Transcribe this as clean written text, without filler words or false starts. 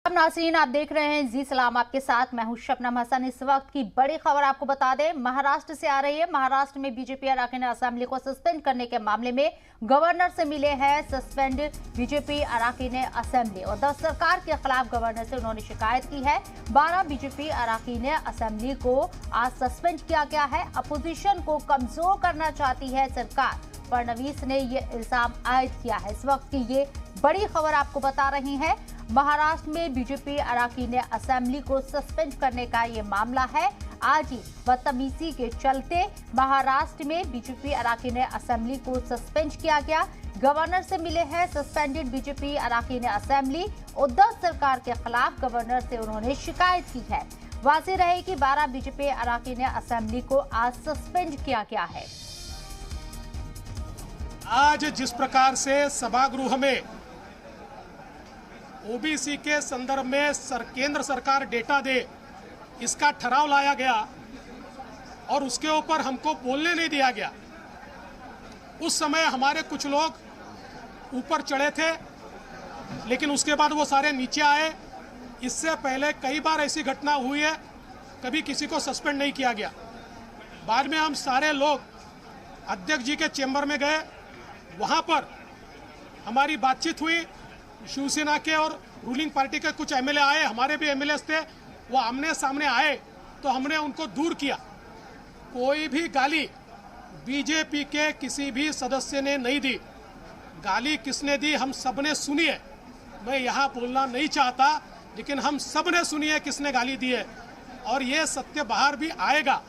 अब नाज़रीन, आप देख रहे हैं जी सलाम आपके साथ। मैं हूं शबनम हसन। इस वक्त की बड़ी खबर आपको बता दें, महाराष्ट्र से आ रही है। महाराष्ट्र में बीजेपी अराकीन असेंबली को सस्पेंड करने के मामले में गवर्नर से मिले हैं सस्पेंड बीजेपी अराकीन असेंबली और 10 सरकार के खिलाफ गवर्नर से उन्होंने शिकायत की है। 12 बीजेपी अराकीन असेंबली को आज सस्पेंड किया गया है। अपोजिशन को कमजोर करना चाहती है सरकार, फडणवीस ने ये इल्जाम आयद किया है। इस वक्त की ये बड़ी खबर आपको बता रही है। महाराष्ट्र में बीजेपी अराकीन असेंबली को सस्पेंड करने का ये मामला है। आज ही बदतमीजी के चलते महाराष्ट्र में बीजेपी अराकीन असेंबली को सस्पेंड किया गया। गवर्नर से मिले हैं सस्पेंडेड बीजेपी अराकीन असेंबली। उद्धव सरकार के खिलाफ गवर्नर से उन्होंने शिकायत की है। वाज़ेह रहे कि 12 बीजेपी अराकीन असेंबली को आज सस्पेंड किया गया है। आज जिस प्रकार से सभागृह में ओबीसी के संदर्भ में केंद्र सरकार डेटा दे, इसका ठराव लाया गया और उसके ऊपर हमको बोलने नहीं दिया गया। उस समय हमारे कुछ लोग ऊपर चढ़े थे, लेकिन उसके बाद वो सारे नीचे आए। इससे पहले कई बार ऐसी घटना हुई है, कभी किसी को सस्पेंड नहीं किया गया। बाद में हम सारे लोग अध्यक्ष जी के चेंबर में गए, वहाँ पर हमारी बातचीत हुई। शिवसेना के और रूलिंग पार्टी के कुछ एमएलए आए, हमारे भी एमएलए थे, वो आमने सामने आए तो हमने उनको दूर किया। कोई भी गाली बीजेपी के किसी भी सदस्य ने नहीं दी। गाली किसने दी हम सब ने सुनी है। मैं यहाँ बोलना नहीं चाहता, लेकिन हम सब ने सुनी है किसने गाली दी है और ये सत्य बाहर भी आएगा।